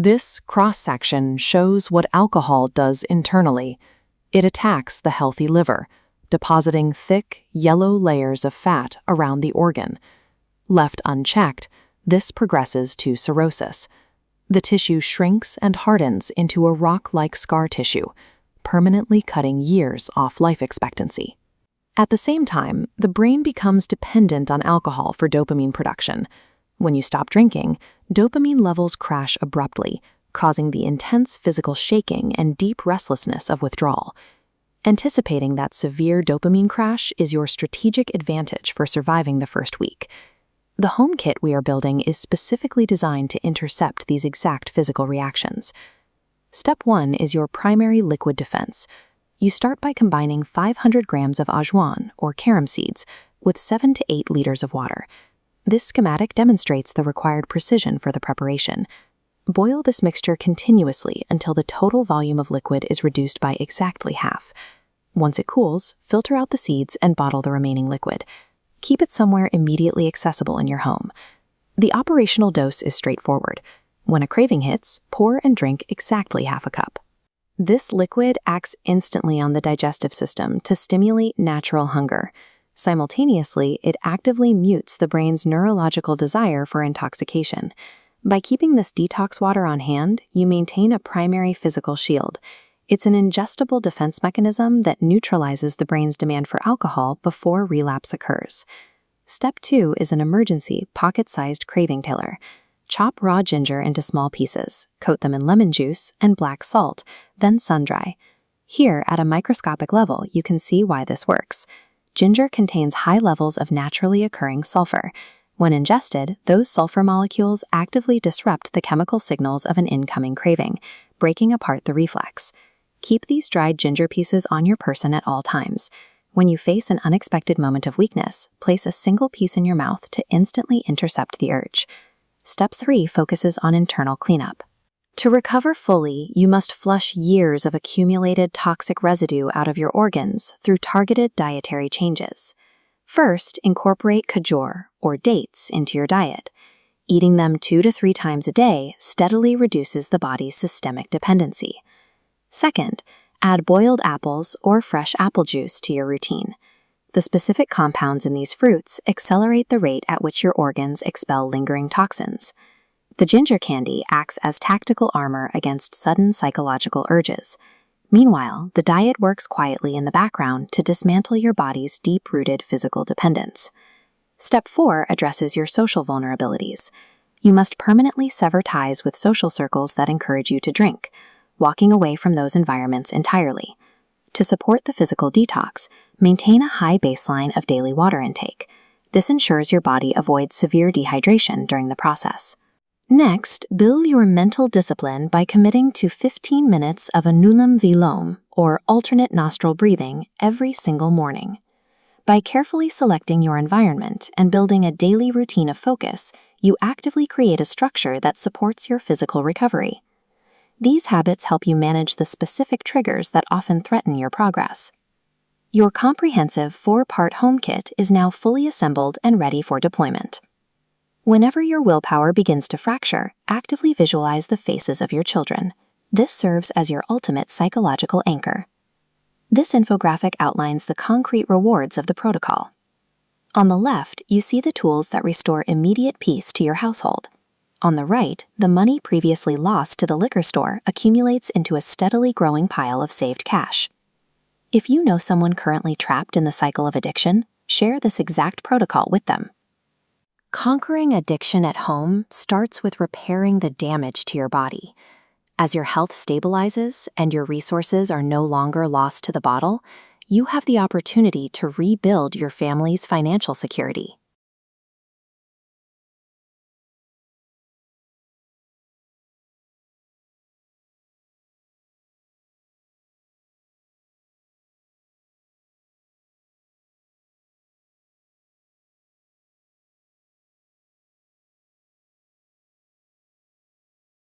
This cross-section shows what alcohol does internally. It attacks the healthy liver, depositing thick, yellow layers of fat around the organ. Left unchecked, this progresses to cirrhosis. The tissue shrinks and hardens into a rock-like scar tissue, permanently cutting years off life expectancy. At the same time, the brain becomes dependent on alcohol for dopamine production. When you stop drinking, dopamine levels crash abruptly, causing the intense physical shaking and deep restlessness of withdrawal. Anticipating that severe dopamine crash is your strategic advantage for surviving the first week. The home kit we are building is specifically designed to intercept these exact physical reactions. Step 1 is your primary liquid defense. You start by combining 500 grams of Ajwain, or Carom seeds, with 7 to 8 liters of water. This schematic demonstrates the required precision for the preparation. Boil this mixture continuously until the total volume of liquid is reduced by exactly half. Once it cools, filter out the seeds and bottle the remaining liquid. Keep it somewhere immediately accessible in your home. The operational dose is straightforward. When a craving hits, pour and drink exactly half a cup. This liquid acts instantly on the digestive system to stimulate natural hunger. Simultaneously, it actively mutes the brain's neurological desire for intoxication. By keeping this detox water on hand, you maintain a primary physical shield. It's an ingestible defense mechanism that neutralizes the brain's demand for alcohol before relapse occurs. Step 2 is an emergency, pocket-sized craving killer. Chop raw ginger into small pieces, coat them in lemon juice and black salt, then sun-dry. Here, at a microscopic level, you can see why this works. Ginger contains high levels of naturally occurring sulfur. When ingested, those sulfur molecules actively disrupt the chemical signals of an incoming craving, breaking apart the reflex. Keep these dried ginger pieces on your person at all times. When you face an unexpected moment of weakness, place a single piece in your mouth to instantly intercept the urge. Step 3 focuses on internal cleanup. To recover fully, you must flush years of accumulated toxic residue out of your organs through targeted dietary changes. First, incorporate khajur, or dates, into your diet. Eating them 2 to 3 times a day steadily reduces the body's systemic dependency. Second, add boiled apples or fresh apple juice to your routine. The specific compounds in these fruits accelerate the rate at which your organs expel lingering toxins. The ginger candy acts as tactical armor against sudden psychological urges. Meanwhile, the diet works quietly in the background to dismantle your body's deep-rooted physical dependence. Step 4 addresses your social vulnerabilities. You must permanently sever ties with social circles that encourage you to drink, walking away from those environments entirely. To support the physical detox, maintain a high baseline of daily water intake. This ensures your body avoids severe dehydration during the process. Next, build your mental discipline by committing to 15 minutes of Anulam Vilom, or alternate nostril breathing, every single morning. By carefully selecting your environment and building a daily routine of focus, you actively create a structure that supports your physical recovery. These habits help you manage the specific triggers that often threaten your progress. Your comprehensive 4-part home kit is now fully assembled and ready for deployment. Whenever your willpower begins to fracture, actively visualize the faces of your children. This serves as your ultimate psychological anchor. This infographic outlines the concrete rewards of the protocol. On the left, you see the tools that restore immediate peace to your household. On the right, the money previously lost to the liquor store accumulates into a steadily growing pile of saved cash. If you know someone currently trapped in the cycle of addiction, share this exact protocol with them. Conquering addiction at home starts with repairing the damage to your body. As your health stabilizes and your resources are no longer lost to the bottle, you have the opportunity to rebuild your family's financial security.